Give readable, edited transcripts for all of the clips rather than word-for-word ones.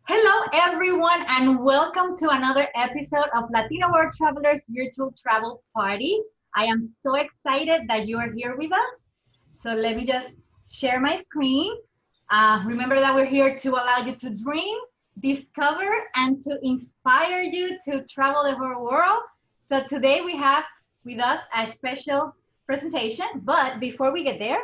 Hello, everyone, and welcome to another episode of Latino World Travelers Virtual Travel Party. I am so excited that you are here with us. So let me just share my screen. Remember that we're here to allow you to dream, discover, and to inspire you to travel the whole world. So today we have with us a special presentation. But before we get there,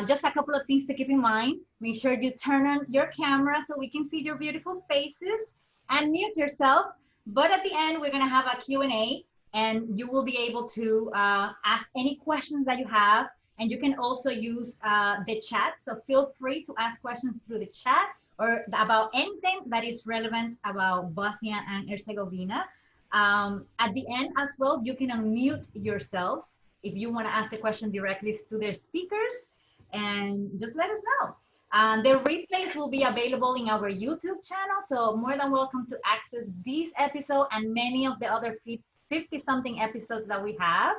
just a couple of things to keep in mind. Make sure you turn on your camera so we can see your beautiful faces and mute yourself. But at the end, we're gonna have a Q&A and you will be able to ask any questions that you have. And you can also use the chat. So feel free to ask questions through the chat or about anything that is relevant about Bosnia and Herzegovina. At the end as well, you can unmute yourselves if you want to ask the question directly to their speakers, and just let us know. The replays will be available in our YouTube channel, so more than welcome to access this episode and many of the other 50-something episodes that we have.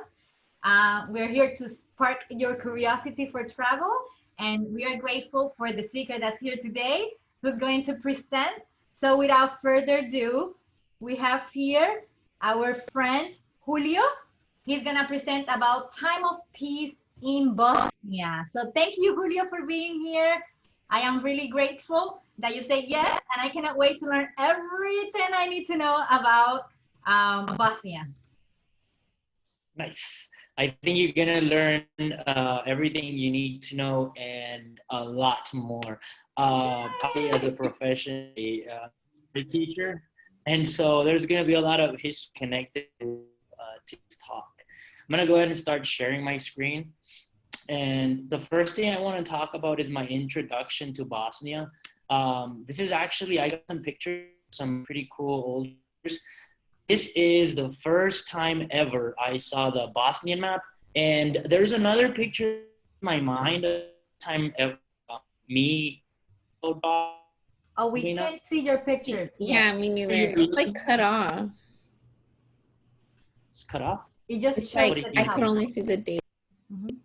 We're here to spark your curiosity for travel, and we are grateful for the speaker that's here today, who's going to present. So without further ado, we have here our friend Julio. He's gonna present about time of peace in Bosnia. So thank you, Julio, for being here. I am really grateful that you say yes, and I cannot wait to learn everything I need to know about Bosnia. Nice. I think you're gonna learn everything you need to know and a lot more. I, as a professional teacher, and so there's gonna be a lot of history connected to this talk. I'm gonna go ahead and start sharing my screen. And the first thing I want to talk about is my introduction to Bosnia. This is actually, I got some pictures, some pretty cool old pictures. This is the first time ever I saw the Bosnian map. And there's another picture in my mind, time ever, me. Oh, we can't see your pictures. Yeah, me neither. It's like cut off. It's cut off? It just it's shows like, the I top. could only see the date. Mm-hmm.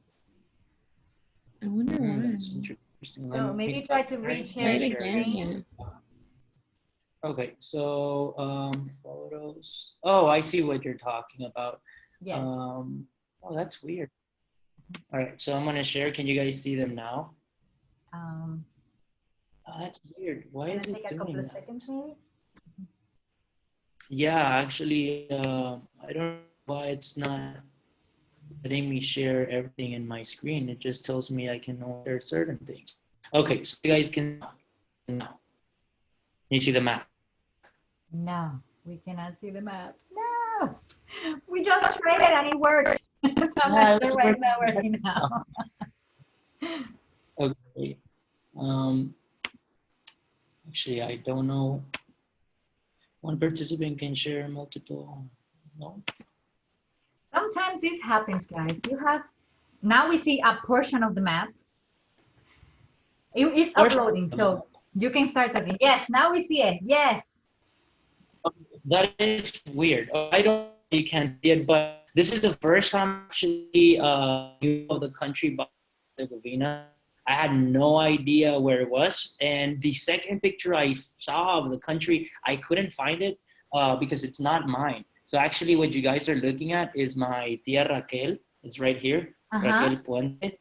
I wonder why. That's interesting. So maybe try to re-share Right your again, screen. yeah. Okay, so photos. Oh, I see what you're talking about. Yes. Oh, that's weird. All right, so I'm gonna share. Can you guys see them now? Oh, that's weird. Why is it take a doing couple of that? seconds, maybe. Yeah, actually, I don't know why it's not letting me share everything in my screen. It just tells me I can only share certain things. Okay, so you guys can now. You see the map? No, we cannot see the map. No, we just tried it and it worked. So I'm not sure why it's not working now. Okay. Actually, I don't know. One participant can share multiple. No. Sometimes this happens, guys. You have, now we see a portion of the map. It is uploading, so you can start talking. Yes, now we see it. Yes. That is weird. I don't know if you can see it, but this is the first time actually knew of the country Bosnia Herzegovina. I had no idea where it was. And the second picture I saw of the country, I couldn't find it because it's not mine. So actually what you guys are looking at is my tia Raquel. It's right here, Raquel Puente.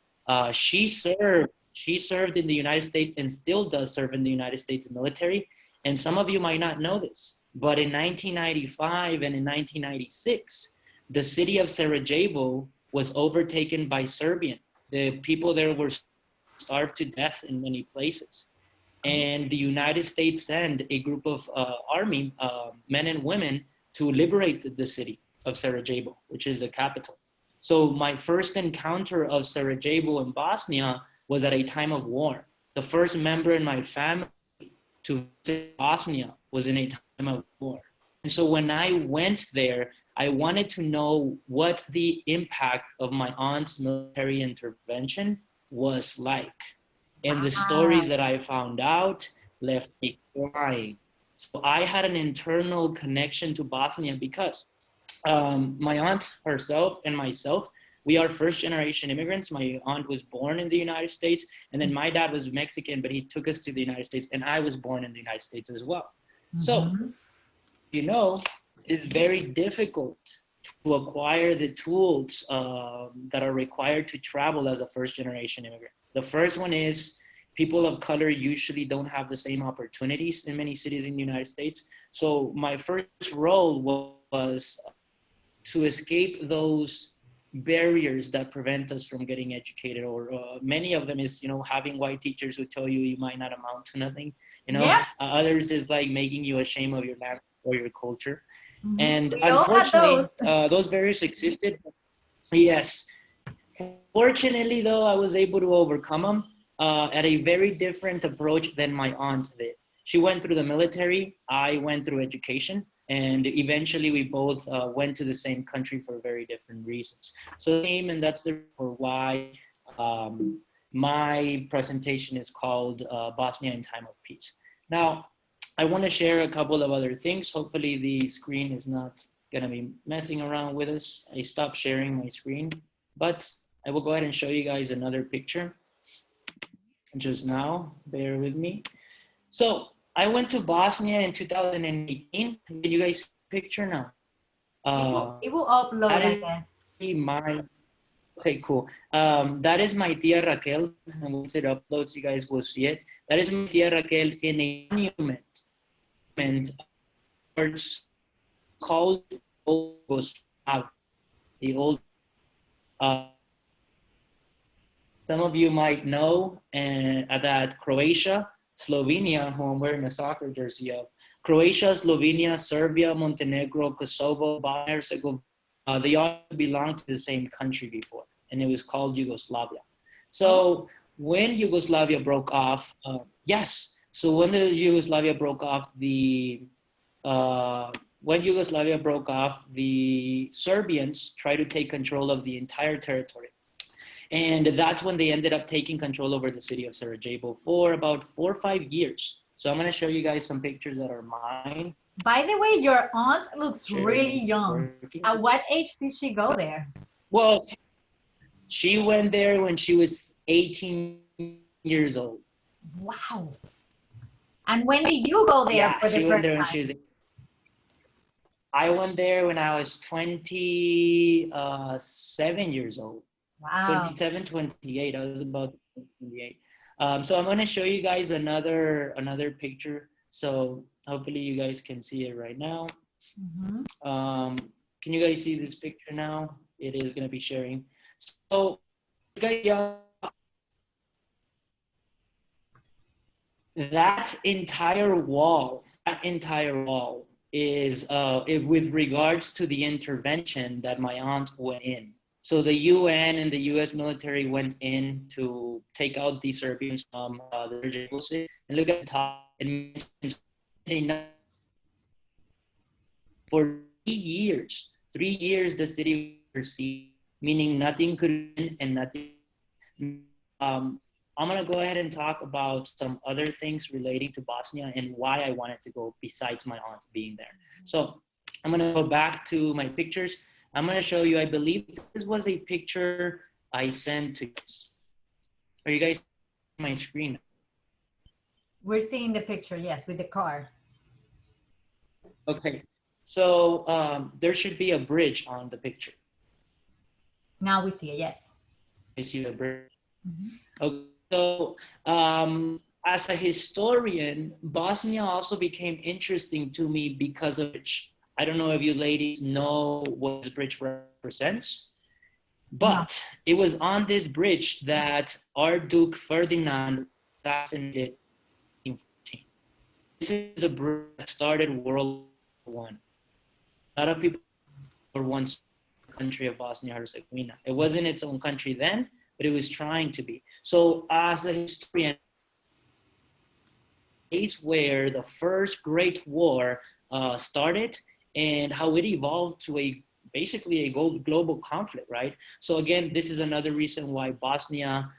She served in the United States and still does serve in the United States military. And some of you might not know this, but in 1995 and in 1996, the city of Sarajevo was overtaken by Serbian. The people there were starved to death in many places. And the United States sent a group of army men and women to liberate the city of Sarajevo, which is the capital. So my first encounter of Sarajevo in Bosnia was at a time of war. The first member in my family to visit Bosnia was in a time of war. And so when I went there, I wanted to know what the impact of my aunt's military intervention was like. And the stories that I found out left me crying. So I had an internal connection to Bosnia because my aunt herself and myself, we are first generation immigrants. My aunt was born in the United States, and then my dad was Mexican, but he took us to the United States, and I was born in the United States as well. So, you know, it's very difficult to acquire the tools that are required to travel as a first generation immigrant. The first one is people of color usually don't have the same opportunities in many cities in the United States. So my first role was to escape those barriers that prevent us from getting educated, or many of them is, you know, having white teachers who tell you you might not amount to nothing, you know. Others is like making you ashamed of your language or your culture. And We unfortunately, those barriers existed. Yes. Fortunately, though, I was able to overcome them at a very different approach than my aunt did. She went through the military. I went through education. And eventually, we both went to the same country for very different reasons. So, and that's the for why my presentation is called Bosnia in Time of Peace. Now, I want to share a couple of other things. Hopefully the screen is not going to be messing around with us. I stopped sharing my screen, but I will go ahead and show you guys another picture just now. Bear with me. So I went to Bosnia in 2018. Can you guys see the picture now? It will upload, I guess. Okay, cool. That is my tia Raquel, and once it uploads, you guys will see it. That is my tia Raquel in a monument called Old Yugoslavia, the old. Some of you might know that Croatia, Slovenia, who I'm wearing a soccer jersey of, Croatia, Slovenia, Serbia, Montenegro, Kosovo, Bosnia Herzegovina, they all belonged to the same country before, and it was called Yugoslavia. So when Yugoslavia broke off, when Yugoslavia broke off, the Serbians tried to take control of the entire territory. And that's when they ended up taking control over the city of Sarajevo for about 4 or 5 years. So I'm going to show you guys some pictures that are mine. By the way, your aunt looks really young. At what age did she go there? Well, she went there when she was 18 years old. Wow. And when did you go there for the first time? I went there when I was 27 years old. Wow. 27, 28. I was about 28. So I'm going to show you guys another picture. So hopefully you guys can see it right now. Can you guys see this picture now? It is going to be sharing. So that entire wall is with regards to the intervention that my aunt went in. So the UN and the US military went in to take out the Serbians from the Sarajevo city. And look at the top, it mentions for 3 years the city was sieged, meaning nothing could win and nothing. I'm going to go ahead and talk about some other things relating to Bosnia and why I wanted to go besides my aunt being there. So I'm going to go back to my pictures. I'm going to show you, I believe this was a picture I sent to you. Are you guys seeing my screen? We're seeing the picture, yes, with the car. Okay, so there should be a bridge on the picture. Now we see it, yes. You see the bridge? Okay, so as a historian, Bosnia also became interesting to me because of which. I don't know if you ladies know what this bridge represents, but it was on this bridge that Archduke Ferdinand assassinated in 1914. This is a bridge that started World War I. A lot of people were once the country of Bosnia Herzegovina. It wasn't its own country then, but it was trying to be. So as a historian, place where the first Great War started, and how it evolved to basically a global conflict, right? So again, this is another reason why Bosnia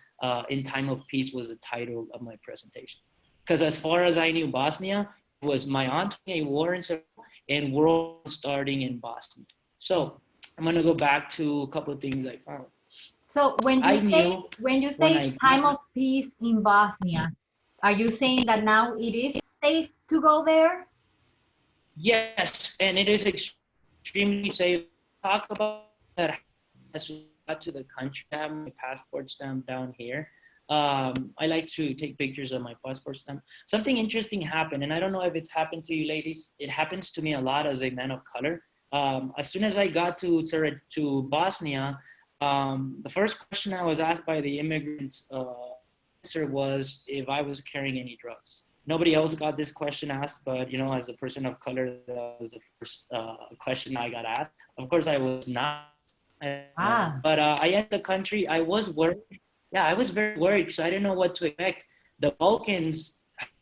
in Time of Peace was the title of my presentation. Because as far as I knew Bosnia, it was my aunt a war and world starting in Bosnia. So I'm gonna go back to a couple of things I found. So I knew when you when say I time of peace in Bosnia, are you saying that now it is safe to go there? yes, and it is extremely safe. Talk about that as we got to the country. I have my passport stamp down here. I like to take pictures of my passport stamp. Something interesting happened, and I don't know if it's happened to you ladies. It happens to me a lot as a man of color. As soon as I got to Bosnia, the first question I was asked by the immigrants answer was if I was carrying any drugs. Nobody else got this question asked, but you know, as a person of color, that was the first question I got asked. Of course, I was not. Ah, But I entered the country. I was worried. Yeah, I was very worried because I didn't know what to expect. The Balkans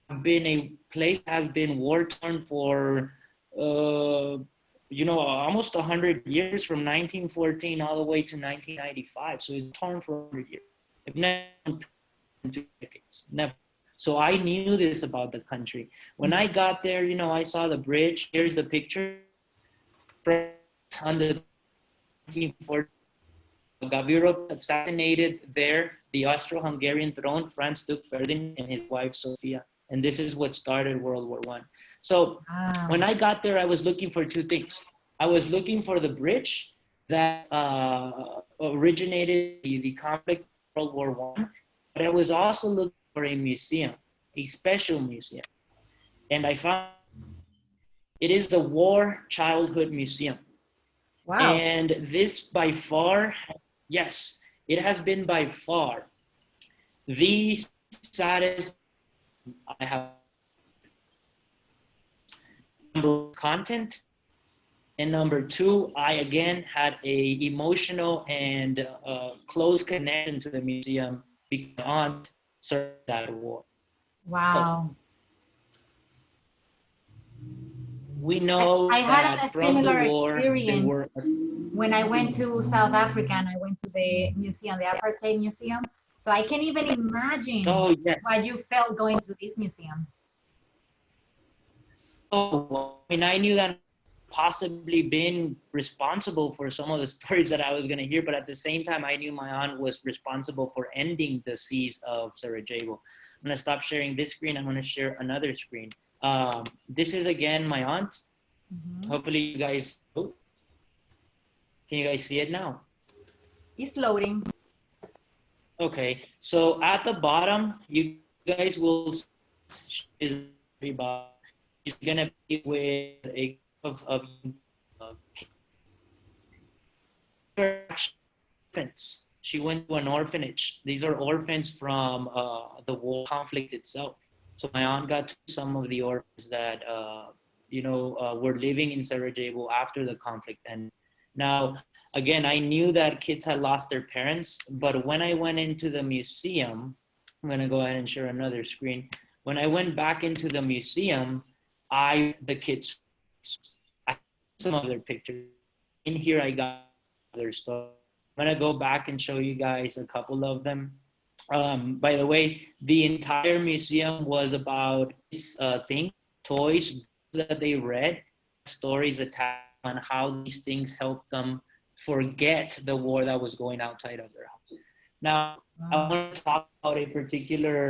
have been a place that has been war torn for, almost 100 years, from 1914 all the way to 1995. So it's torn for 100 years. I've never been in 2 decades, never. So I knew this about the country. When I got there, you know, I saw the bridge. Here's the picture. On the 1940, Gavirov assassinated there the Austro-Hungarian throne, Franz Duke Ferdinand, and his wife Sophia. And this is what started World War I. So when I got there, I was looking for two things. I was looking for the bridge that originated the conflict of World War I, but I was also looking for a museum, a special museum. And I found it is the War Childhood Museum. wow. And this by far, yes, it has been by far the saddest I have. Number content, and number two, I again had a emotional and close connection to the museum because my aunt served that war. So Wow. we know I had that a from the similar war there experience were. when I went to South Africa and I went to the museum, the Apartheid Museum. So I can even imagine Oh what yes. you felt going to this museum. Oh, well, I mean, I knew that possibly been responsible for some of the stories that I was going to hear, but at the same time, I knew my aunt was responsible for ending the siege of Sarajevo. I'm going to stop sharing this screen. I'm going to share another screen. This is again my aunt. Mhm. Hopefully, you guys, oh, can you guys see it now? It's loading. Okay, so at the bottom, you guys will see is everybody. She's gonna be with a group of uh, orphans. She went to an orphanage. These are orphans from the war conflict itself. So my aunt got to some of the orphans that were living in Sarajevo after the conflict. And now, again, I knew that kids had lost their parents, but when I went into the museum, I'm gonna go ahead and share another screen. When I went back into the museum, the kids, I some of their pictures. In here, I got their story. I'm gonna go back and show you guys a couple of them. By the way, the entire museum was about things, toys that they read, stories attached on how these things helped them forget the war that was going outside of their house. Now, I Wow. want to talk about a particular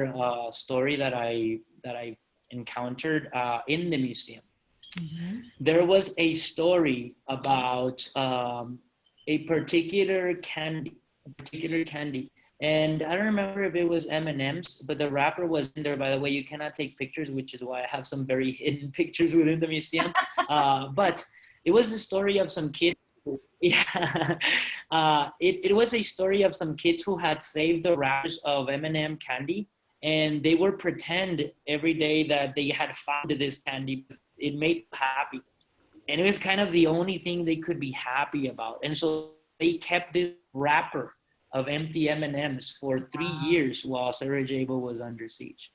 story that I encountered in the museum. Mhm. There was a story about a particular candy, and I don't remember if it was M&Ms, but the wrapper was in there. By the way, you cannot take pictures, which is why I have some very hidden pictures within the museum. But it was a story of some kids. Yeah, it was a story of some kids who had saved the wrappers of M&M candy, and they would pretend every day that they had found this candy because it made them happy, and it was kind of the only thing they could be happy about. And so they kept this wrapper of empty M&Ms for 3 years while Sarajevo was under siege.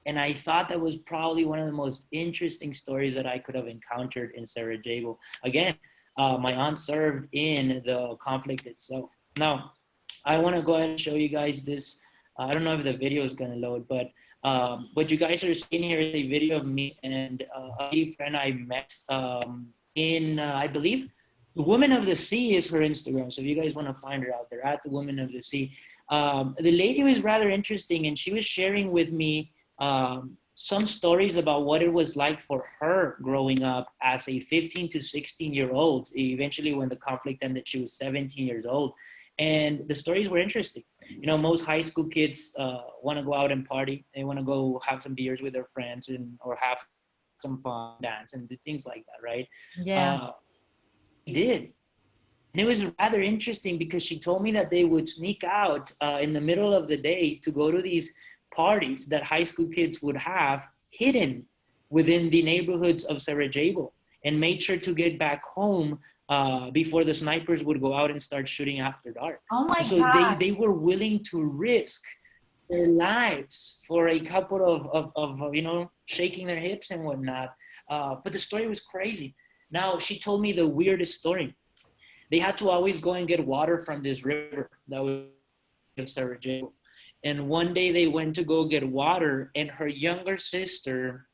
And I thought that was probably one of the most interesting stories that I could have encountered in Sarajevo. Again, my aunt served in the conflict itself. Now, I want to go ahead and show you guys this. I don't know if the video is going to load, but what you guys are seeing here is a video of me and a lady friend I met in, I believe, The Woman of the Sea is her Instagram. So if you guys want to find her out there, at the Woman of the Sea. The lady was rather interesting, and she was sharing with me some stories about what it was like for her growing up as a 15 to 16-year-old. Eventually, when the conflict ended, she was 17 years old. And the stories were interesting. You know, most high school kids want to go out and party. They want to go have some beers with their friends or have some fun, dance, and do things like that, right? Yeah. Did. And it was rather interesting because she told me that they would sneak out in the middle of the day to go to these parties that high school kids would have hidden within the neighborhoods of Sarajevo, and made sure to get back home before the snipers would go out and start shooting after dark. Oh my So God. they were willing to risk their lives for a couple of you know, shaking their hips and whatnot. But the story was crazy. Now, she told me the weirdest story. They had to always go and get water from this river that was in Sarajevo. And one day they went to go get water, and her younger sister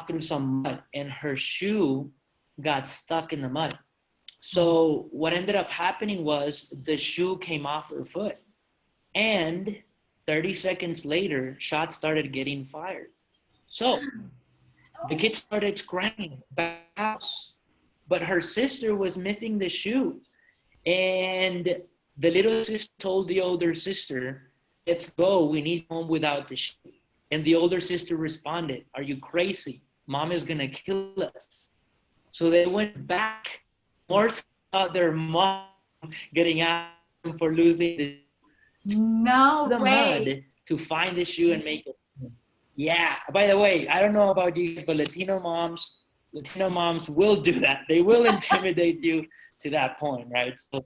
through some mud, and her shoe got stuck in the mud. So what ended up happening was the shoe came off her foot, and 30 seconds later, shots started getting fired. So the kid started scrambling back to the house, but her sister was missing the shoe. And the little sister told the older sister, let's go, we need home without the shoe. And the older sister responded, are you crazy? Mom is gonna kill us. So they went back, more about their mom getting out for losing No the way. mud to find the shoe and make it. Yeah, by the way, I don't know about you guys, but Latino moms will do that. They will intimidate you to that point, right? So,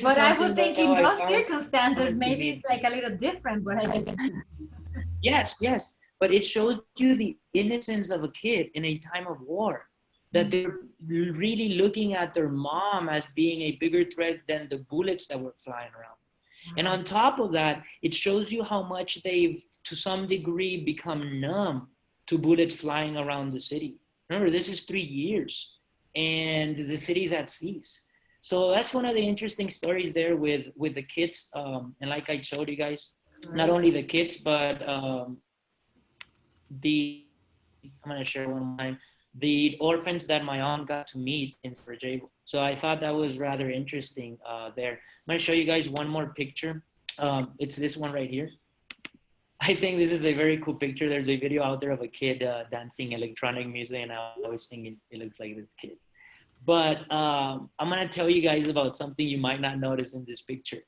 But I would think in those circumstances, maybe it's be, like a little different, but I guess. yes, but it shows you the innocence of a kid in a time of war, that they're really looking at their mom as being a bigger threat than the bullets that were flying around. And on top of that, it shows you how much they've, to some degree, become numb to bullets flying around the city. Remember, this is 3 years, and the city's at cease. So that's one of the interesting stories there with the kids. And like I showed you guys, not only the kids, but I'm going to share one of mine, the orphans that my aunt got to meet in Sarajevo. So I thought that was rather interesting there. I'm going to show you guys one more picture. It's this one right here. I think this is a very cool picture. There's a video out there of a kid dancing electronic music, and I was thinking it looks like this kid. But I'm going to tell you guys about something you might not notice in this picture.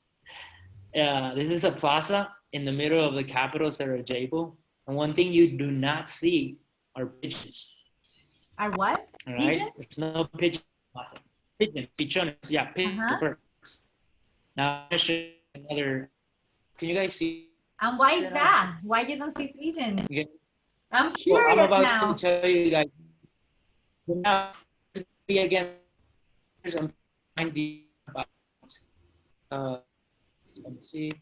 This is a plaza in the middle of the capital, Sarajevo. And one thing you do not see are pigeons. Are what? All right? Pigeons? There's no pigeon plaza. Pigeons, pichones, yeah, pigeons. Now, I'm going to show you another. Can you guys see? And why is that? Why you don't see pigeons? Okay. I'm curious I'm about now. to tell you guys. Now, again, I'm finding about. Let me see.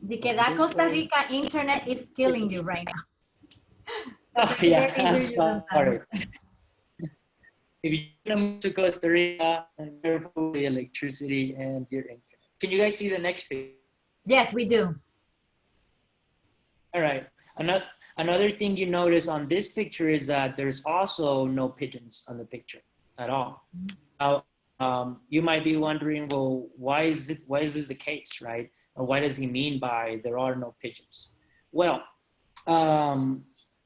De que that Costa Rica internet is killing you right now. Oh, yeah, I'm sorry. If you come to Costa Rica, and you're the electricity and your internet. Can you guys see the next page? Yes, we do. All right. Another thing you notice on this picture is that there's also no pigeons on the picture at all. Now, you might be wondering, well, why is this the case, right? Or what does he mean by there are no pigeons? Well,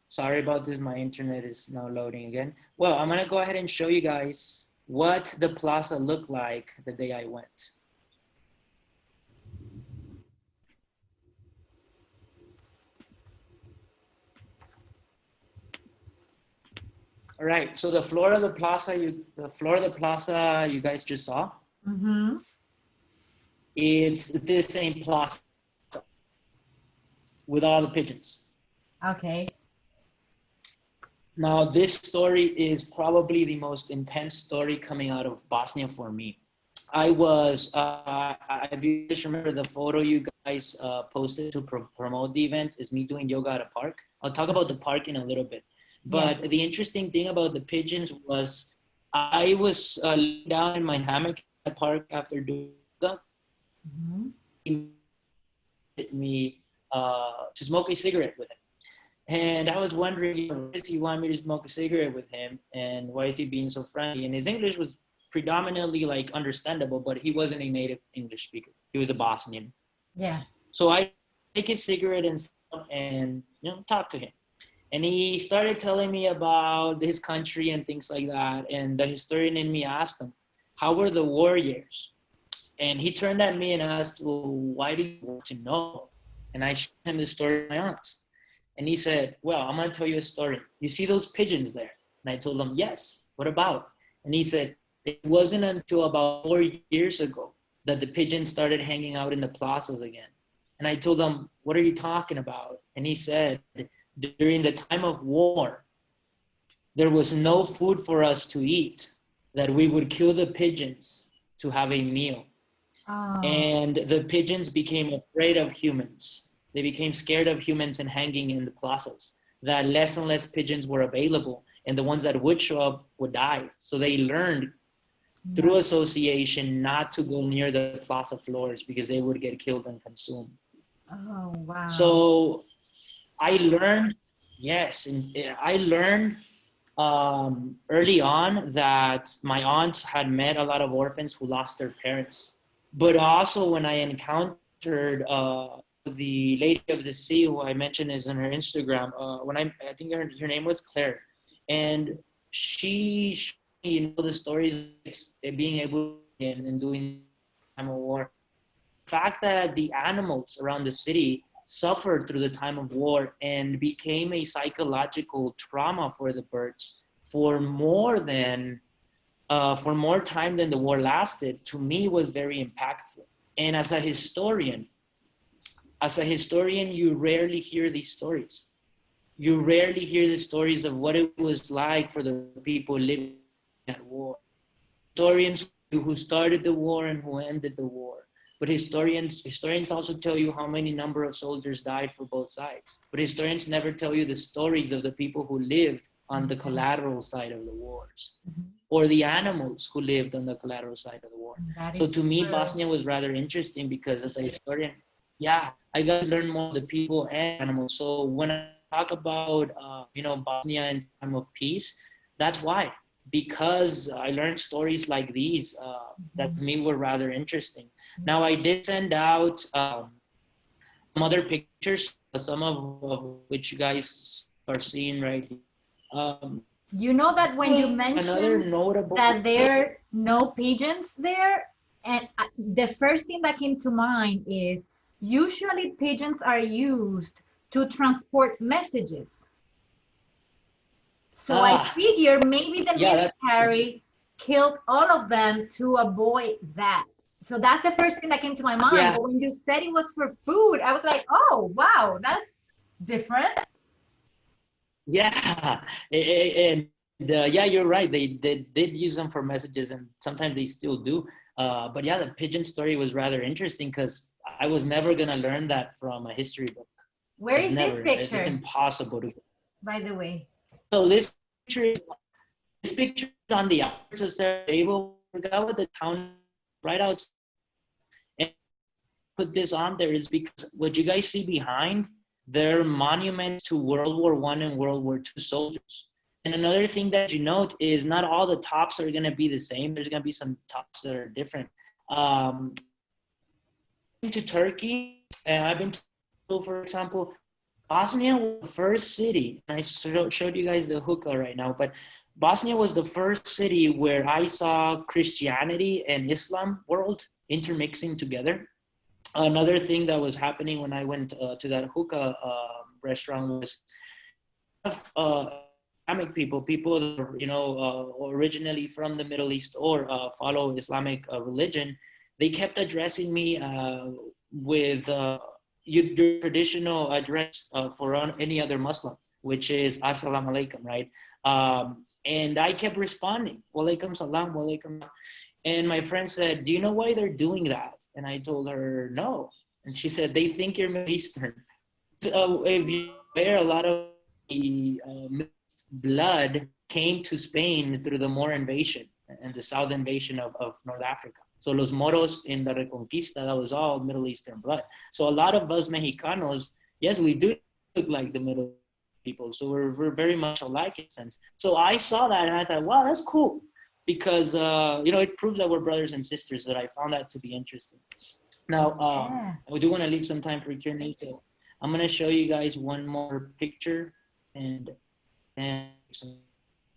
sorry about this. My internet is now loading again. Well, I'm gonna go ahead and show you guys what the plaza looked like the day I went. All right, so the floor of the plaza, you guys just saw. Mm-hmm. It's the same plaza with all the pigeons. Okay. Now, this story is probably the most intense story coming out of Bosnia for me. I was, if you guys remember the photo you guys posted to promote the event, is me doing yoga at a park. I'll talk about the park in a little bit. But the interesting thing about the pigeons was I was laying down in my hammock at the park after doing yoga. Mhm. He invited me to smoke a cigarette with him. And I was wondering, why does he want me to smoke a cigarette with him? And why is he being so friendly? And his English was predominantly like understandable, but he wasn't a native English speaker. He was a Bosnian. Yeah. So I take his cigarette and talk to him. And he started telling me about his country and things like that. And the historian in me asked him, how were the war years? And he turned at me and asked, well, why do you want to know? And I showed him the story of my aunts. And he said, well, I'm going to tell you a story. You see those pigeons there? And I told him, yes. What about? And he said, it wasn't until about 4 years ago that the pigeons started hanging out in the plazas again. And I told him, what are you talking about? And he said, during the time of war, there was no food for us to eat, that we would kill the pigeons to have a meal. Oh. And the pigeons became afraid of humans. They became scared of humans and hanging in the plazas, that less and less pigeons were available, and the ones that would show up would die. So they learned through association not to go near the plaza floors because they would get killed and consumed. Oh, wow. So I learned, yes, and I learned early on that my aunts had met a lot of orphans who lost their parents. But also when I encountered the lady of the sea, who I mentioned is on her Instagram, when I think her name was Claire, and she showed me, the stories of being able and doing time of war. The fact that the animals around the city suffered through the time of war and became a psychological trauma for the birds for more time than the war lasted, to me was very impactful. And as a historian, you rarely hear these stories. You rarely hear the stories of what it was like for the people living at war. Historians who started the war and who ended the war. But historians also tell you how many number of soldiers died for both sides. But historians never tell you the stories of the people who lived on the collateral side of the wars, or the animals who lived on the collateral side of the war. So to me, Bosnia was rather interesting because as a historian, I got to learn more of the people and animals. So when I talk about, Bosnia in time of peace, that's why. Because I learned stories like these that to me were rather interesting. Now, I did send out some other pictures, some of which you guys are seeing right here. You know that when you mentioned that there are no pigeons there, and the first thing that came to mind is usually pigeons are used to transport messages. So I figure maybe the military killed all of them to avoid that. So that's the first thing that came to my mind. Yeah. But when you said it was for food, I was like, oh, wow, that's different. Yeah, and you're right. They did use them for messages, and sometimes they still do. But yeah, the pigeon story was rather interesting because I was never gonna learn that from a history book. Where is this picture? It's impossible to. By the way. So this picture is on the outskirts of Sarajevo. I forgot what the town right outside. And I put this on there is because what you guys see behind, they're monuments to World War I and World War II soldiers. And another thing that you note is not all the tops are going to be the same. There's going to be some tops that are different. I've been to Turkey, and I've been to, for example, Bosnia was the first city, and I showed you guys the hookah right now, but Bosnia was the first city where I saw Christianity and Islam world intermixing together. Another thing that was happening when I went to that hookah restaurant was Islamic people that are, originally from the Middle East or follow Islamic religion. They kept addressing me with your traditional address for any other Muslim, which is Assalamu alaikum, right? And I kept responding, walaikum salam, walaikum. And my friend said, do you know why they're doing that? And I told her, no. And she said, they think you're Middle Eastern. If you wear a lot of blood came to Spain through the Moor invasion and the South invasion of North Africa. So los Moros in the Reconquista, that was all Middle Eastern blood. So a lot of us Mexicanos, yes, we do look like the Middle people. So we're very much alike in a sense. So I saw that and I thought, wow, that's cool. Because, it proves that we're brothers and sisters, that I found that to be interesting. Now, we do want to leave some time for Q&A. So I'm going to show you guys one more picture and then some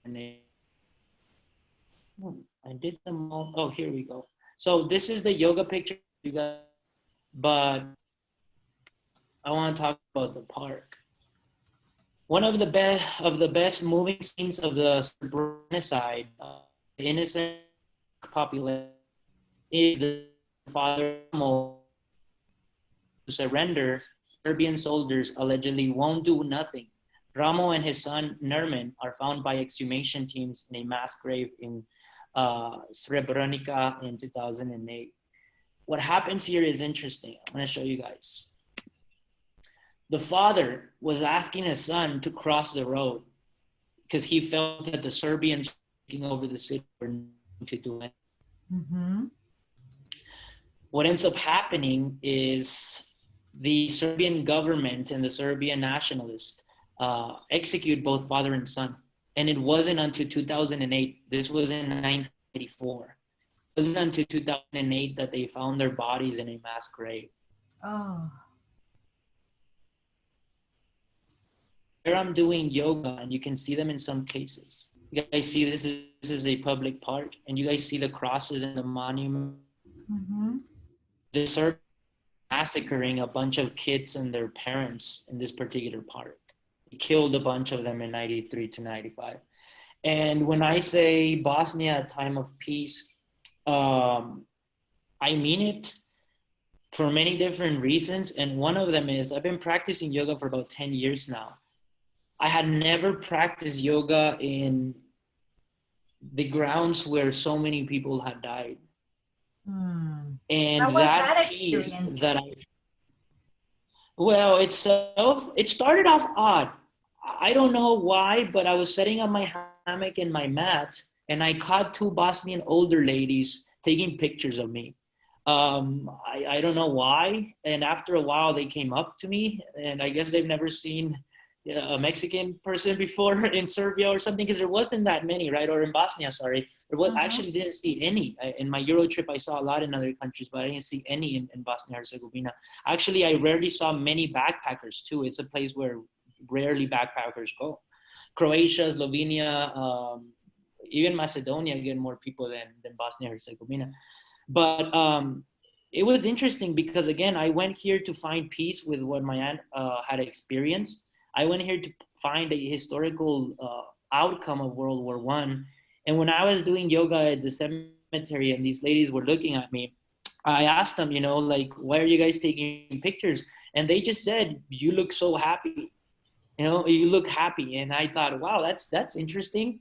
Q&A. I did them all. Oh, here we go. So this is the yoga picture, you guys, but I want to talk about the park. One of the best moving scenes of the genocide, the innocent population, is the father to surrender. Serbian soldiers allegedly won't do nothing. Ramo and his son Nermin are found by exhumation teams in a mass grave in Srebrenica in 2008. What happens here is interesting. I'm going to show you guys. The father was asking his son to cross the road because he felt that the Serbians taking over the city were not to do it. Mm-hmm. What ends up happening is the Serbian government and the Serbian nationalists execute both father and son. And it wasn't until 2008, this was in 1984. It wasn't until 2008 that they found their bodies in a mass grave. Oh. Here I'm doing yoga, and you can see them in some cases. You guys see this is a public park, and you guys see the crosses and the monument. Mm-hmm. The Serbs massacring a bunch of kids and their parents in this particular park. He killed a bunch of them in 93 to 95. And when I say Bosnia, a time of peace, I mean it for many different reasons. And one of them is I've been practicing yoga for about 10 years now. I had never practiced yoga in the grounds where so many people had died. And that piece that it started off odd. I don't know why, but I was setting up my hammock and my mat, and I caught two Bosnian older ladies taking pictures of me. I don't know why. And after a while, they came up to me, and I guess they've never seen a Mexican person before in Serbia or something, because there wasn't that many, right? Or in Bosnia, sorry. I actually didn't see any. In my Euro trip, I saw a lot in other countries, but I didn't see any in Bosnia Herzegovina. Actually, I rarely saw many backpackers too. It's a place where rarely backpackers go. Croatia, Slovenia, even Macedonia get more people than Bosnia Herzegovina. But it was interesting because, again, I went here to find peace with what my aunt had experienced. I went here to find a historical outcome of World War I. And when I was doing yoga at the cemetery and these ladies were looking at me, I asked them, why are you guys taking pictures? And they just said, you look so happy. You look happy. And I thought, wow, that's interesting,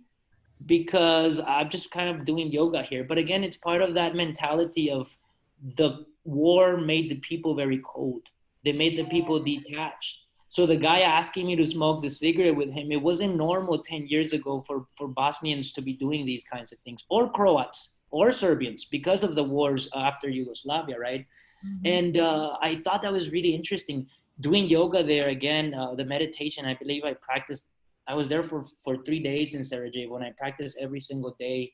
because I'm just kind of doing yoga here. But again, it's part of that mentality of the war made the people very cold. They made the people detached. So the guy asking me to smoke the cigarette with him, it wasn't normal 10 years ago for Bosnians to be doing these kinds of things, or Croats or Serbians, because of the wars after Yugoslavia, right? Mm-hmm. And I thought that was really interesting. Doing yoga there, again, the meditation, I believe I was there for 3 days in Sarajevo, and I practiced every single day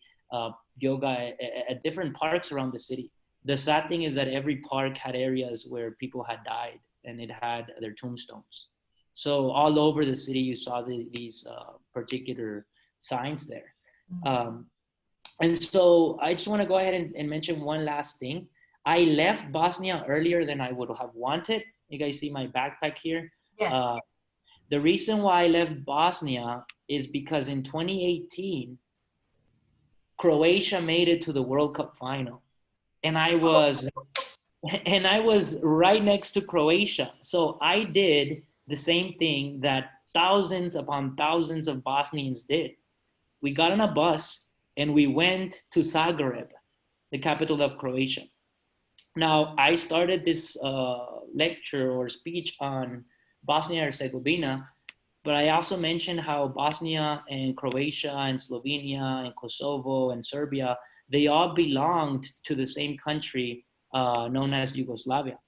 yoga at different parks around the city. The sad thing is that every park had areas where people had died, and it had their tombstones. So all over the city, you saw these particular signs there. Mm-hmm. And so I just want to go ahead and mention one last thing. I left Bosnia earlier than I would have wanted. You guys see my backpack here? Yes. The reason why I left Bosnia is because in 2018, Croatia made it to the World Cup final. And I was right next to Croatia. So I did the same thing that thousands upon thousands of Bosnians did. We got on a bus and we went to Zagreb, the capital of Croatia. Now, I started this lecture or speech on Bosnia Herzegovina But I also mentioned how Bosnia and Croatia and Slovenia and Kosovo and Serbia, they all belonged to the same country known as Yugoslavia.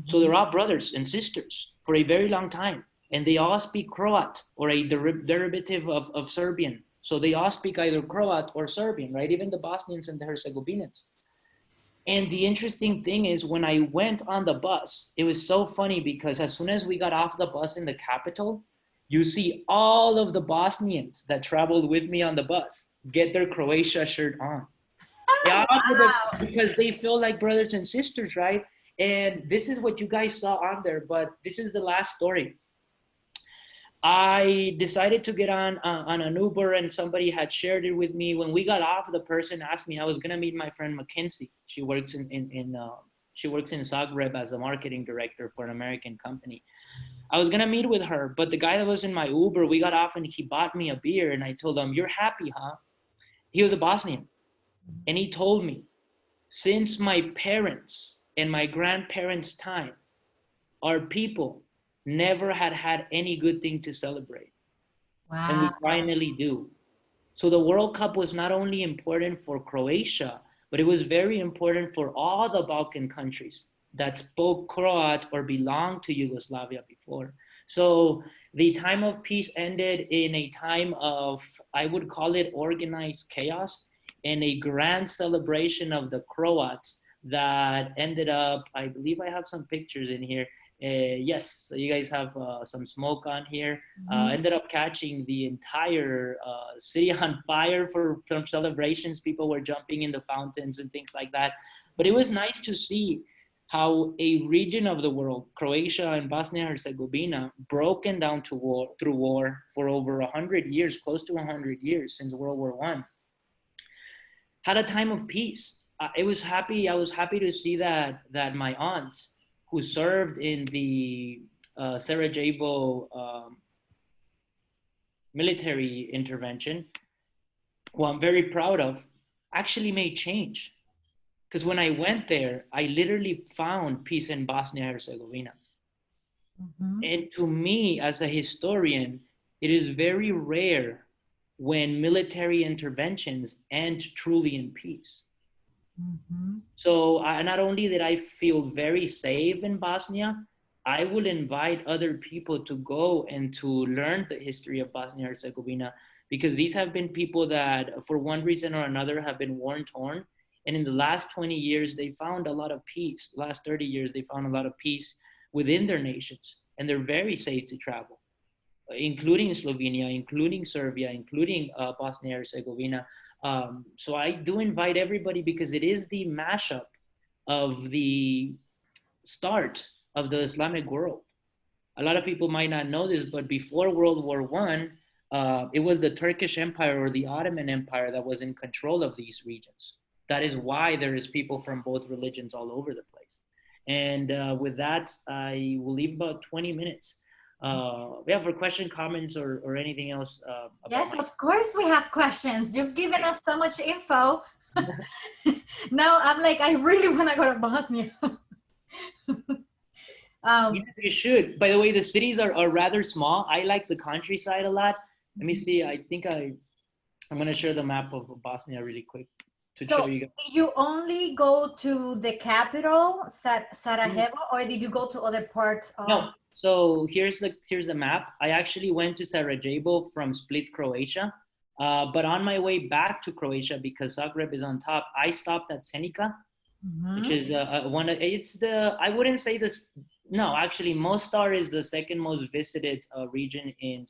So they're all brothers and sisters for a very long time. And they all speak Croat or a derivative of Serbian. So they all speak either Croat or Serbian, right? Even the Bosnians and the Herzegovinians. And the interesting thing is when I went on the bus, it was so funny because as soon as we got off the bus in the capital, you see all of the Bosnians that traveled with me on the bus get their Croatia shirt on. Yeah, Wow. because they feel like brothers and sisters, right? And this is what you guys saw on there, but this is the last story. I decided to get on an Uber, and somebody had shared it with me. When we got off, the person asked me I was gonna meet my friend Mackenzie. She works she works in Zagreb as a marketing director for an American company. I was gonna meet with her, but the guy that was in my Uber, we got off and he bought me a beer, and I told him, "You're happy, huh?" He was a Bosnian, and he told me, since my parents and my grandparents' time, our people never had any good thing to celebrate. And we Wow. finally do. So the World Cup was not only important for Croatia, but it was very important for all the Balkan countries that spoke Croat or belonged to Yugoslavia before. So the time of peace ended in a time of, I would call it organized chaos and a grand celebration of the Croats that ended up, I believe I have some pictures in here. Yes, so you guys have some smoke on here. Ended up catching the entire city on fire from celebrations. People were jumping in the fountains and things like that. But it was nice to see how a region of the world, Croatia and Bosnia Herzegovina, broken down to war through war for over 100 years, close to 100 years since World War I, had a time of peace. I was happy to see that my aunt, who served in the Sarajevo military intervention, who I'm very proud of, actually made change. Because when I went there, I literally found peace in Bosnia Herzegovina. And to me, as a historian, it is very rare when military interventions end truly in peace. So not only did I feel very safe in Bosnia, I will invite other people to go and to learn the history of Bosnia Herzegovina, because these have been people that for one reason or another have been war torn. And in the last 20 years, they found a lot of peace. The last 30 years, they found a lot of peace within their nations. And they're very safe to travel, including Slovenia, including Serbia, including Bosnia Herzegovina. So I do invite everybody, because it is the mashup of the start of the Islamic world. A lot of people might not know this, but before World War I, it was the Turkish Empire or the Ottoman Empire that was in control of these regions. That is why there is people from both religions all over the place. And with that, I will leave about 20 minutes. We have a question, comments, or anything else? Yes, of course we have questions. You've given us so much info. Now I'm like, I really want to go to Bosnia. You should. By the way, the cities are rather small. I like the countryside a lot. Let me see. I think I'm going to share the map of Bosnia really quick to show you guys. You only go to the capital, Sarajevo, or did you go to other parts of? No. So here's the map. I actually went to Sarajevo from Split, Croatia. But on my way back to Croatia, because Zagreb is on top, I stopped at Senica, which is I wouldn't say this. No, actually, Mostar is the second most visited region in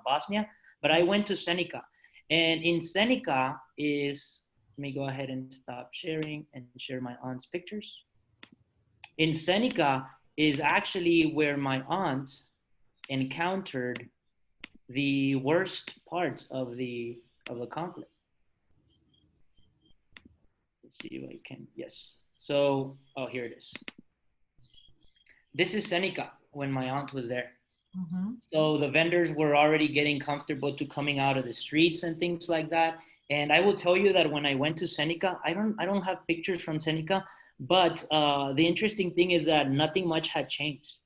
Bosnia. But I went to Senica, and in Senica let me go ahead and stop sharing and share my aunt's pictures. In Senica is actually where my aunt encountered the worst parts of the conflict. Let's see if I can. Yes. So, here it is. This is Senica when my aunt was there. So the vendors were already getting comfortable to coming out of the streets and things like that. And I will tell you that when I went to Senica, I don't have pictures from Senica, but the interesting thing is that nothing much had changed.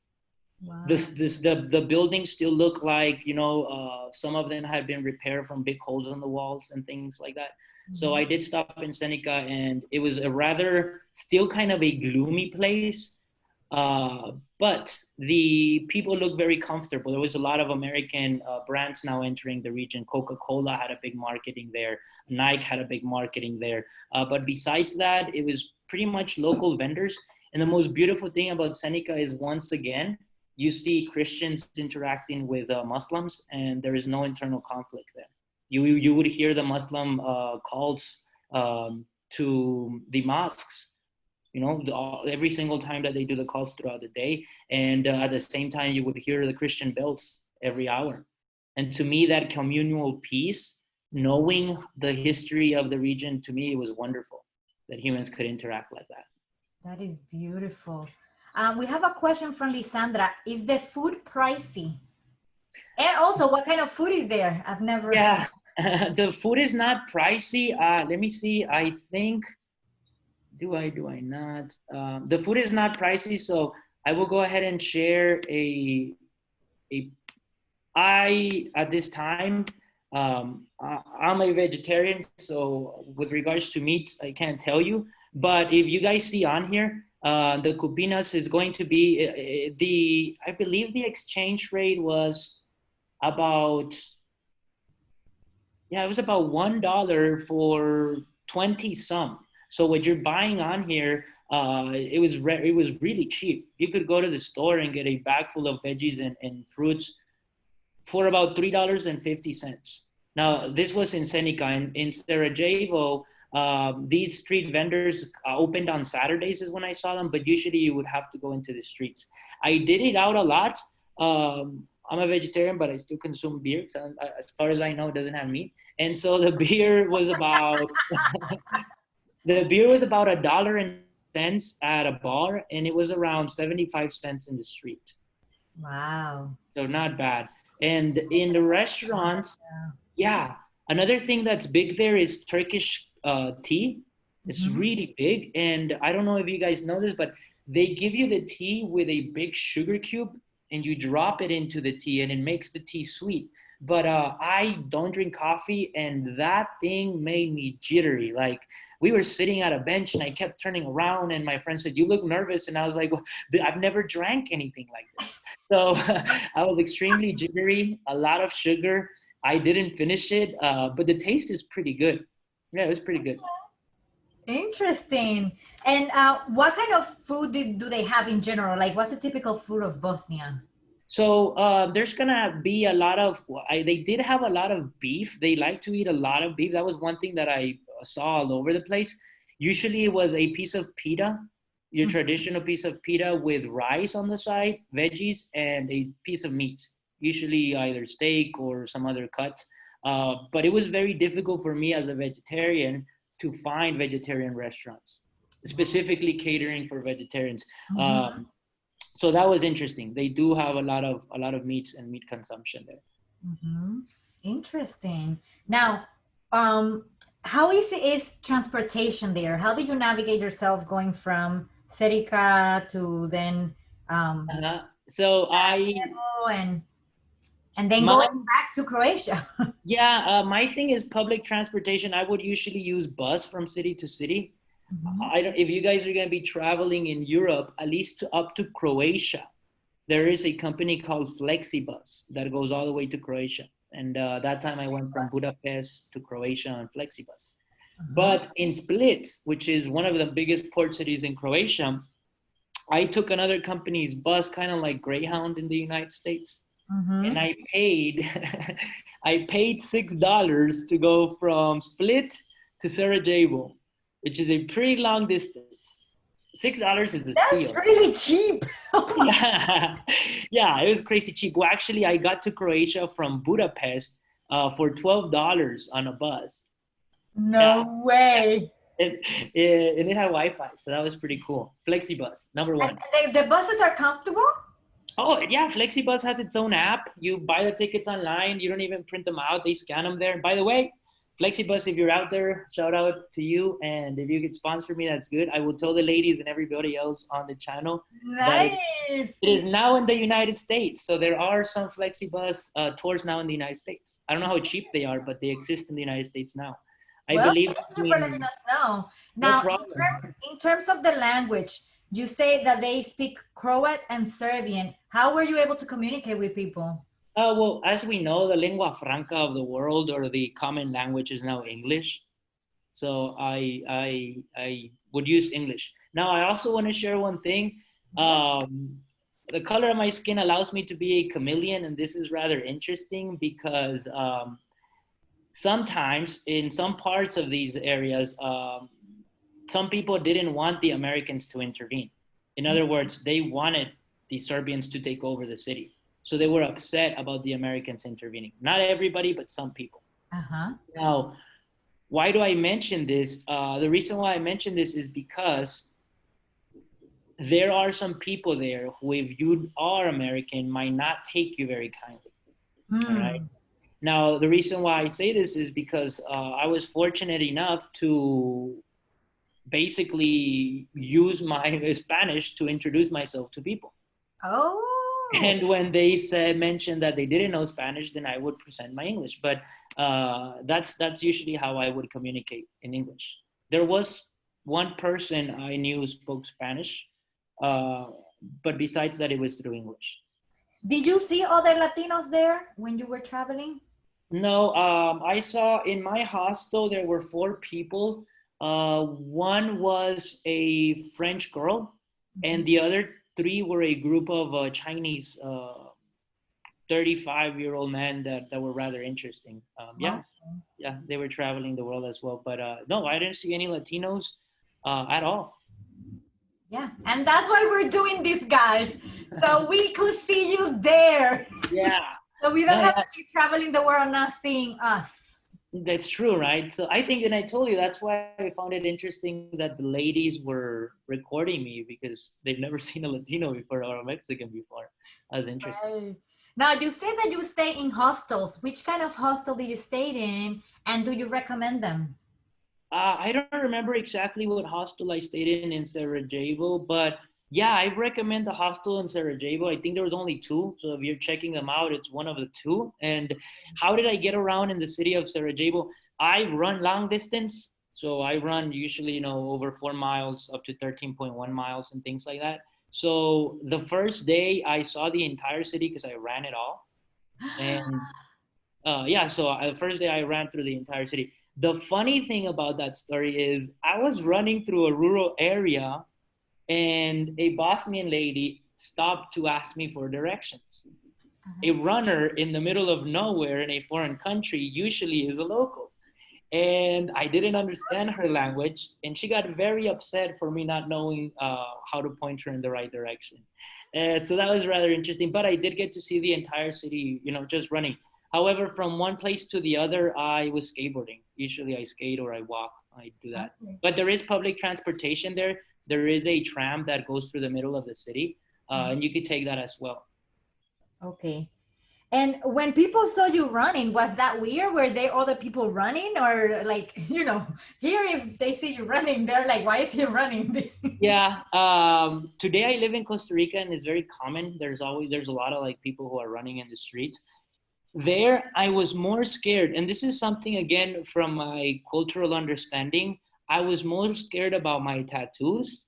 Wow. The buildings still look like, some of them had been repaired from big holes in the walls and things like that. So I did stop in Seneca, and it was a rather still kind of a gloomy place. But the people look very comfortable. There was a lot of American brands now entering the region. Coca-Cola had a big marketing there. Nike had a big marketing there. But besides that, it was pretty much local vendors. And the most beautiful thing about Seneca is, once again, you see Christians interacting with Muslims, and there is no internal conflict there. You would hear the Muslim calls to the mosques, every single time that they do the calls throughout the day. And at the same time, you would hear the Christian bells every hour. And to me, that communal peace, knowing the history of the region, to me, it was wonderful that humans could interact like that. That is beautiful. We have a question from Lisandra. Is the food pricey? And also, what kind of food is there? I've never. Yeah, the food is not pricey. Let me see. I think, do I not? The food is not pricey, so I will go ahead and share at this time, I'm a vegetarian, so with regards to meats, I can't tell you. But if you guys see on here, the cupinas is going to be I believe the exchange rate was about, it was about $1 for 20 some. So what you're buying on here, it was really cheap. You could go to the store and get a bag full of veggies and fruits for about $3.50. Now, this was in Seneca. In Sarajevo, these street vendors opened on Saturdays is when I saw them, but usually you would have to go into the streets. I did eat out a lot. I'm a vegetarian, but I still consume beer. So as far as I know, it doesn't have meat. And so the beer was about $1.10 at a bar, and it was around 75 cents in the street. Wow. So not bad. And in the restaurants, yeah, another thing that's big there is Turkish tea. It's really big. And I don't know if you guys know this, but they give you the tea with a big sugar cube, and you drop it into the tea, and it makes the tea sweet. But I don't drink coffee, and that thing made me jittery. Like, we were sitting at a bench, and I kept turning around, and my friend said, "You look nervous." And I was like, well, I've never drank anything like this. So I was extremely jittery, a lot of sugar. I didn't finish it, but the taste is pretty good. Yeah, it was pretty good. Interesting. And what kind of food do they have in general? Like, what's the typical food of Bosnia? So there's gonna be a lot of, they did have a lot of beef. They like to eat a lot of beef. That was one thing that I saw all over the place. Usually it was a piece of pita, your traditional piece of pita with rice on the side, veggies, and a piece of meat, usually either steak or some other cut. But it was very difficult for me as a vegetarian to find vegetarian restaurants, specifically catering for vegetarians. So that was interesting. They do have a lot of meats and meat consumption there. Interesting. Now, how easy is transportation there? How do you navigate yourself going from Serica to then so and then going back to Croatia? Yeah, my thing is public transportation. I would usually use bus from city to city. If you guys are going to be traveling in Europe, at least up to Croatia, there is a company called Flexibus that goes all the way to Croatia. And that time I went from Budapest to Croatia on Flexibus. But in Split, which is one of the biggest port cities in Croatia, I took another company's bus, kind of like Greyhound in the United States. And I paid $6 to go from Split to Sarajevo, which is a pretty long distance. $6 is the steal. That's really cheap. Yeah, it was crazy cheap. Well, actually, I got to Croatia from Budapest for $12 on a bus. No way. And it had Wi-Fi, so that was pretty cool. Flexibus, number one. And the buses are comfortable? Oh, yeah, Flexibus has its own app. You buy the tickets online. You don't even print them out. They scan them there. By the way, Flexibus, if you're out there, shout out to you. And if you could sponsor me, that's good. I will tell the ladies and everybody else on the channel that Nice. it is now in the United States. So there are some Flexibus tours now in the United States. I don't know how cheap they are, but they exist in the United States now. I Well, believe. thank you for letting us know. No Now, problem. in terms of the language, you say that they speak Croat and Serbian. How were you able to communicate with people? Well, as we know, the lingua franca of the world, or the common language, is now English. So I would use English. Now, I also want to share one thing. The color of my skin allows me to be a chameleon, and this is rather interesting because sometimes in some parts of these areas, some people didn't want the Americans to intervene. In other words, they wanted the Serbians to take over the city. So they were upset about the Americans intervening. Not everybody, but some people. Now, why do I mention this? The reason why I mention this is because there are some people there who, if you are American, might not take you very kindly. All right. Now, the reason why I say this is because I was fortunate enough to basically use my Spanish to introduce myself to people. Oh. And when they mentioned that they didn't know Spanish, then I would present my English. But that's usually how I would communicate in English. There was one person I knew who spoke Spanish, but besides that, it was through English. Did you see other Latinos there when you were traveling? No, I saw in my hostel there were 4 people. One was a French girl, and the other 3 were a group of Chinese 35-year-old men that were rather interesting. Yeah, they were traveling the world as well. But no, I didn't see any Latinos at all. Yeah, and that's why we're doing this, guys. So we could see you there. Yeah. So we don't have to keep traveling the world not seeing us. That's true, right? So I think, and I told you, that's why I found it interesting that the ladies were recording me, because they've never seen a Latino before or a Mexican before. That was interesting. Right. Now, you said that you stay in hostels. Which kind of hostel did you stay in, and do you recommend them? I don't remember exactly what hostel I stayed in Sarajevo, but yeah, I recommend the hostel in Sarajevo. I think there was only 2. So if you're checking them out, it's one of the 2. And how did I get around in the city of Sarajevo? I run long distance. So I run usually, over 4 miles up to 13.1 miles and things like that. So the first day I saw the entire city because I ran it all. And so the first day I ran through the entire city. The funny thing about that story is I was running through a rural area, and a Bosnian lady stopped to ask me for directions. A runner in the middle of nowhere in a foreign country usually is a local. And I didn't understand her language, and she got very upset for me not knowing how to point her in the right direction. So that was rather interesting, but I did get to see the entire city, just running. However, from one place to the other, I was skateboarding. Usually I skate or I walk. I do that. Okay. But there is public transportation there. There is a tram that goes through the middle of the city, and you could take that as well. Okay. And when people saw you running, was that weird? Were there other people running, or like, here if they see you running, they're like, why is he running? Yeah. Today I live in Costa Rica, and it's very common. There's a lot of like people who are running in the streets. There, I was more scared. And this is something, again, from my cultural understanding. I was more scared about my tattoos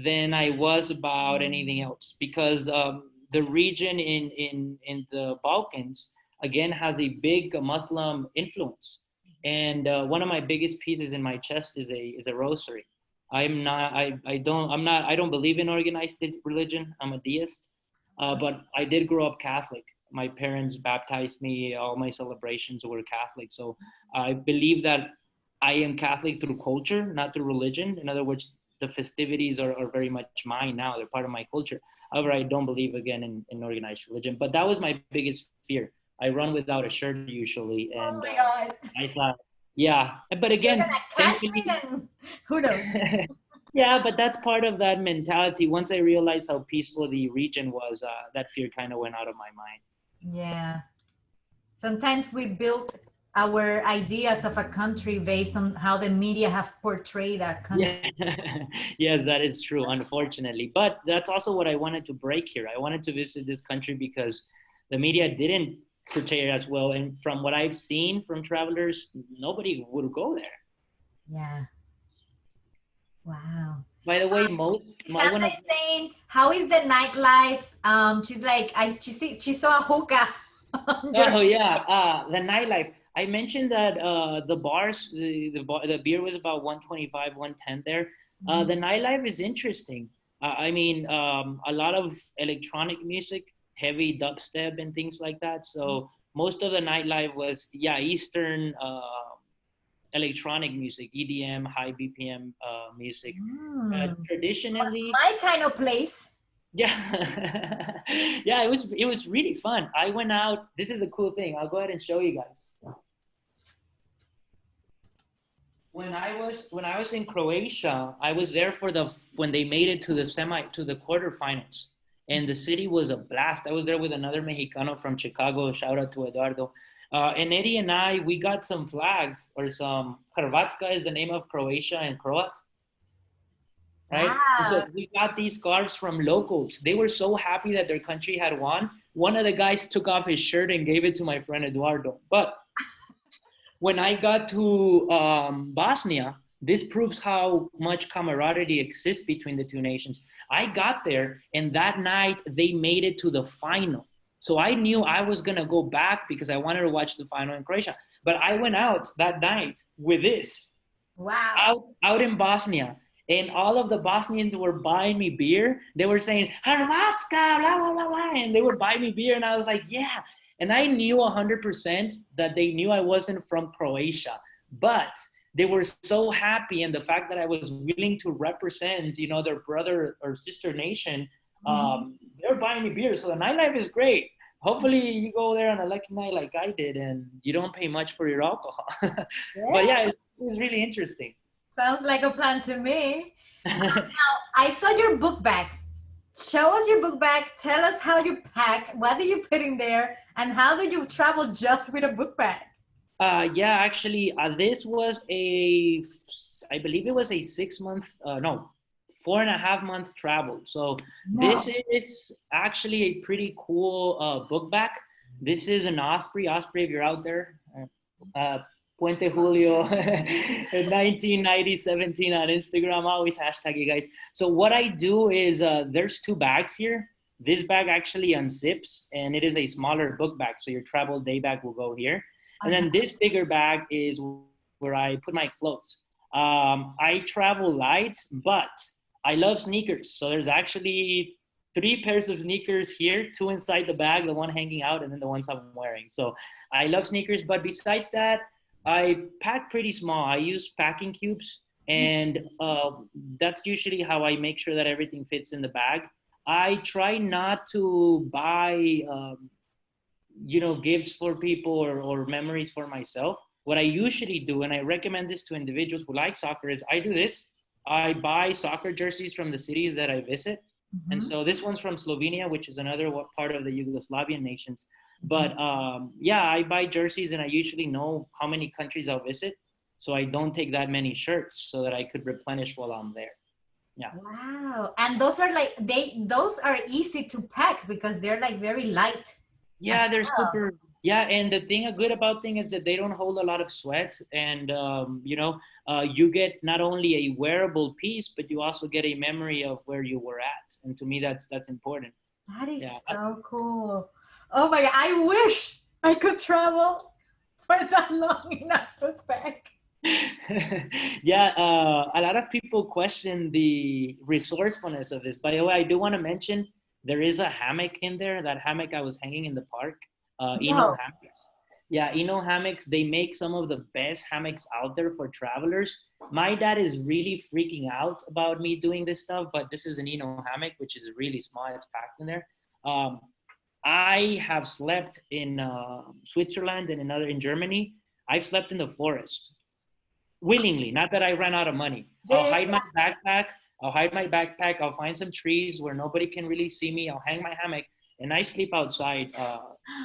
than I was about anything else, because the region in the Balkans, again, has a big Muslim influence. And one of my biggest pieces in my chest is a rosary. I don't believe in organized religion. I'm a deist, but I did grow up Catholic. My parents baptized me. All my celebrations were Catholic. So I believe that I am Catholic through culture, not through religion. In other words, the festivities are very much mine now. They're part of my culture. However, I don't believe, again, in organized religion. But that was my biggest fear. I run without a shirt usually. And oh my God. I thought, yeah. But again, thankfully, who knows? Yeah, but that's part of that mentality. Once I realized how peaceful the region was, that fear kind of went out of my mind. Yeah. Sometimes we build our ideas of a country based on how the media have portrayed that country. Yeah, yes, that is true, unfortunately. But that's also what I wanted to break here. I wanted to visit this country because the media didn't portray it as well. And from what I've seen from travelers, nobody would go there. Yeah. Wow. By the way, most I Sandra want to. is saying, "How is the nightlife?" She's like, she saw a hookah. Oh yeah, the nightlife. I mentioned that the bars, the beer was about 125, 110 there. The nightlife is interesting. I mean, a lot of electronic music, heavy dubstep and things like that. So most of the nightlife was, yeah, Eastern electronic music, EDM, high BPM music. Traditionally, My kind of place. yeah, yeah, it was really fun. I went out. This is the cool thing. I'll go ahead and show you guys. When I was in Croatia, I was there for the when they made it to the quarterfinals, and the city was a blast. I was there with another Mexicano from Chicago. Shout out to Eduardo. And Eddie and I, we got some flags or some Hrvatska is the name of Croatia and Croat, right? And so Wow. we got these scarves from locals. They were so happy that their country had won. One of the guys took off his shirt and gave it to my friend Eduardo. But when I got to Bosnia, this proves how much camaraderie exists between the two nations. I got there, and that night they made it to the final. So I knew I was going to go back because I wanted to watch the final in Croatia. But I went out that night with this Wow. out in Bosnia. And all of the Bosnians were buying me beer. They were saying, Hrvatska, blah, blah, blah, blah. And they would buy me beer. And I was like, yeah. And I knew 100% that they knew I wasn't from Croatia. But they were so happy. And the fact that I was willing to represent, their brother or sister nation, they were buying me beer. So the nightlife is great. Hopefully you go there on a lucky night like I did and you don't pay much for your alcohol. But yeah, it was really interesting. Sounds like a plan to me. Now, I saw your book bag. Show us your book bag. Tell us how you pack. What do you put in there? And how do you travel just with a book bag? Yeah, actually, this was I believe it was a 6 month, no, 4.5 month travel. So No. this is actually a pretty cool book bag. This is an Osprey. Osprey, if you're out there, Puente Julio 1990 17 on Instagram. I always hashtag you guys. So what I do is there's two bags here. This bag actually unzips and it is a smaller book bag. So your travel day bag will go here. And then this bigger bag is where I put my clothes. I travel light, but I love sneakers. So there's actually 3 pairs of sneakers here, 2 inside the bag, the one hanging out, and then the ones I'm wearing. So I love sneakers, but besides that, I pack pretty small. I use packing cubes, and that's usually how I make sure that everything fits in the bag. I try not to buy, gifts for people or memories for myself. What I usually do, and I recommend this to individuals who like soccer, is I do this. I buy soccer jerseys from the cities that I visit. And so this one's from Slovenia, which is another part of the Yugoslavian nations. But yeah, I buy jerseys and I usually know how many countries I'll visit. So I don't take that many shirts so that I could replenish while I'm there. Yeah. Wow. And those are like, those are easy to pack because they're like very light. Yeah, they're super. Yeah, and the thing, a good about thing is that they don't hold a lot of sweat, and you get not only a wearable piece, but you also get a memory of where you were at. And to me, that's important. That is so cool. Oh my God, I wish I could travel for that long in a book bag. Yeah, a lot of people question the resourcefulness of this. By the way, I do want to mention there is a hammock in there. That hammock I was hanging in the park. Eno hammocks. Yeah, Eno hammocks. They make some of the best hammocks out there for travelers. My dad is really freaking out about me doing this stuff, but this is an Eno hammock, which is really small. It's packed in there. I have slept in Switzerland and in Germany. I've slept in the forest willingly. Not that I ran out of money. I'll hide my backpack. I'll find some trees where nobody can really see me. I'll hang my hammock and I sleep outside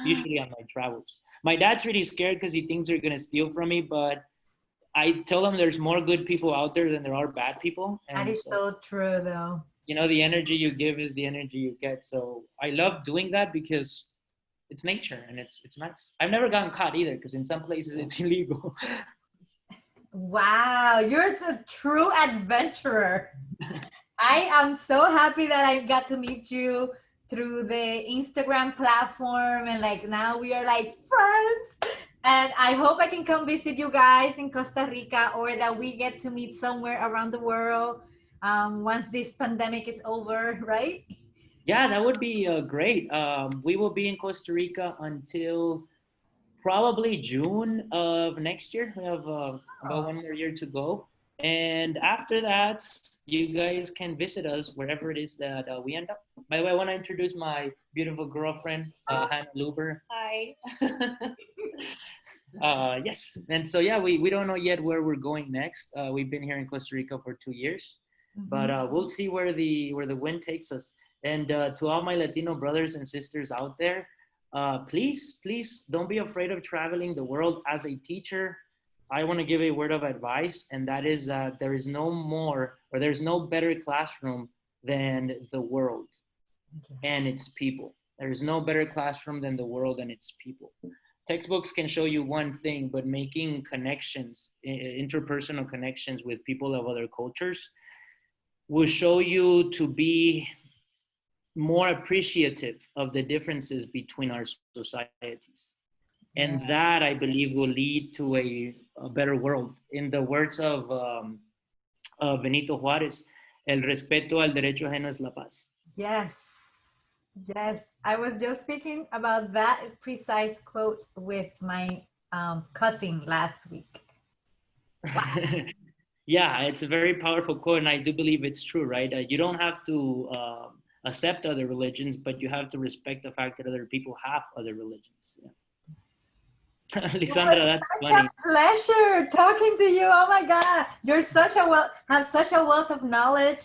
usually on my travels. My dad's really scared because he thinks they're gonna steal from me, but I tell him there's more good people out there than there are bad people, That and is so so true, though. you know the energy you give is the energy you get. So I love doing that because it's nature and it's nice. I've never gotten caught either because in some places it's illegal. Wow, you're a true adventurer. I am so happy that I got to meet you through the Instagram platform, and like now we are like friends. And I hope I can come visit you guys in Costa Rica, or that we get to meet somewhere around the world once this pandemic is over, right? Yeah, that would be great. We will be in Costa Rica until probably June of next year. We have about one more year to go. And after that, you guys can visit us wherever it is that we end up. By the way, I want to introduce my beautiful girlfriend, Hannah Luber. Hi. Yes. And so, yeah, we don't know yet where we're going next. We've been here in Costa Rica for 2 years, but we'll see where the wind takes us. And to all my Latino brothers and sisters out there, please don't be afraid of traveling the world. As a teacher, I want to give a word of advice, and that is that there is no more, or there's no better classroom than the world and its people. There's no better classroom than the world and its people. Textbooks can show you one thing, but making connections, interpersonal connections with people of other cultures will show you to be more appreciative of the differences between our societies. And that, I believe, will lead to a better world. In the words of Benito Juárez, el respeto al derecho ajeno es la paz. Yes. Yes. I was just speaking about that precise quote with my cousin last week. Wow. Yeah, it's a very powerful quote, and I do believe it's true, right? You don't have to accept other religions, but you have to respect the fact that other people have other religions. Yeah. Lisandra, that's such funny. a pleasure talking to you. Oh my God, you're have such a wealth of knowledge,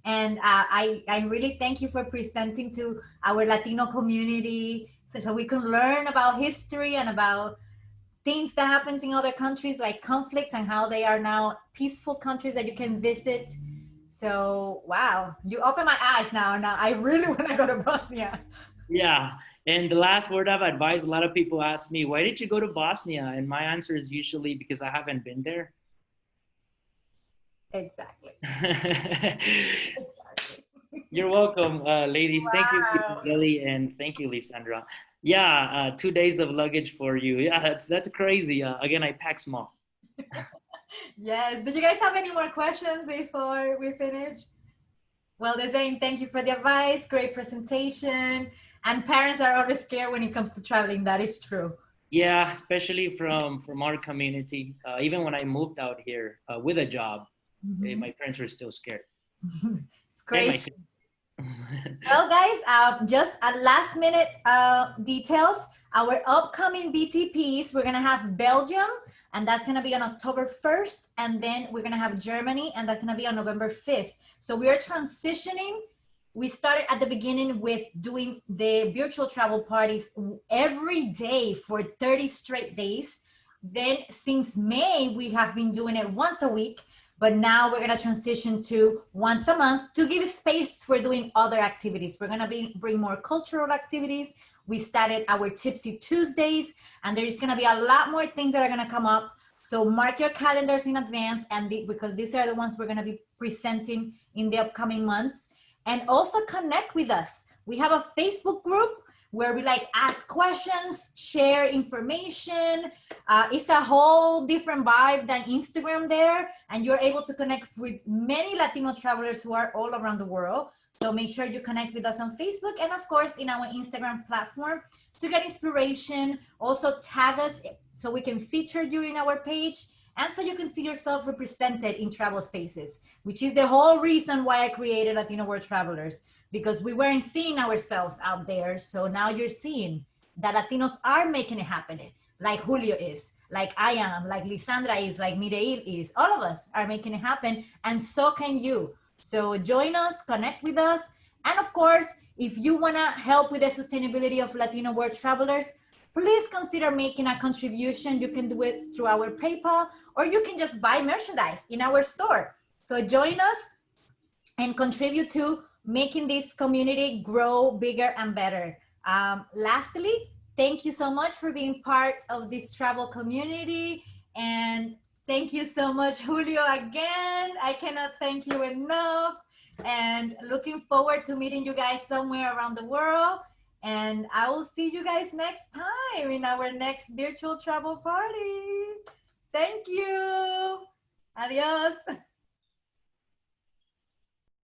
and I really thank you for presenting to our Latino community, so we can learn about history and about things that happens in other countries, like conflicts, and how they are now peaceful countries that you can visit. So wow, you open my eyes now. Now I really want to go to Bosnia. Yeah. And the last word of advice, a lot of people ask me, why did you go to Bosnia? And my answer is usually because I haven't been there. Exactly. You're welcome, ladies. Wow. Thank you, Lily, and thank you, Lisandra. Yeah, 2 days of luggage for you. Yeah, that's crazy. Again, I pack small. Yes. Did you guys have any more questions before we finish? Well, they're saying thank you for the advice. Great presentation. And parents are always scared when it comes to traveling. That is true. Yeah, especially from our community. Even when I moved out here with a job, my parents were still scared. It's great. Well, guys, just a last minute details. Our upcoming BTPs, we're gonna have Belgium, and that's gonna be on October 1st, and then we're gonna have Germany, and that's gonna be on November 5th. So we are transitioning. We started at the beginning with doing the virtual travel parties every day for 30 straight days. Then since May, we have been doing it once a week, but now we're gonna transition to once a month to give space for doing other activities. We're gonna bring more cultural activities. We started our Tipsy Tuesdays, and there's gonna be a lot more things that are gonna come up. So mark your calendars in advance, and because these are the ones we're gonna be presenting in the upcoming months. And also connect with us. We have a Facebook group where we ask questions, share information. It's a whole different vibe than Instagram there. And you're able to connect with many Latino travelers who are all around the world. So make sure you connect with us on Facebook and of course in our Instagram platform to get inspiration. Also tag us so we can feature you in our page. And so you can see yourself represented in travel spaces, which is the whole reason why I created Latino World Travelers, because we weren't seeing ourselves out there. So now you're seeing that Latinos are making it happen, like Julio is, like I am, like Lisandra is, like Mireille is. All of us are making it happen, and so can you. So join us, connect with us. And of course, If you want to help with the sustainability of Latino World Travelers, please consider making a contribution. You can do it through our PayPal, or you can just buy merchandise in our store. So join us and contribute to making this community grow bigger and better. Lastly, thank you so much for being part of this travel community. And thank you so much, Julio, again. I cannot thank you enough. And looking forward to meeting you guys somewhere around the world. And I will see you guys next time in our next virtual travel party. Thank you. Adios.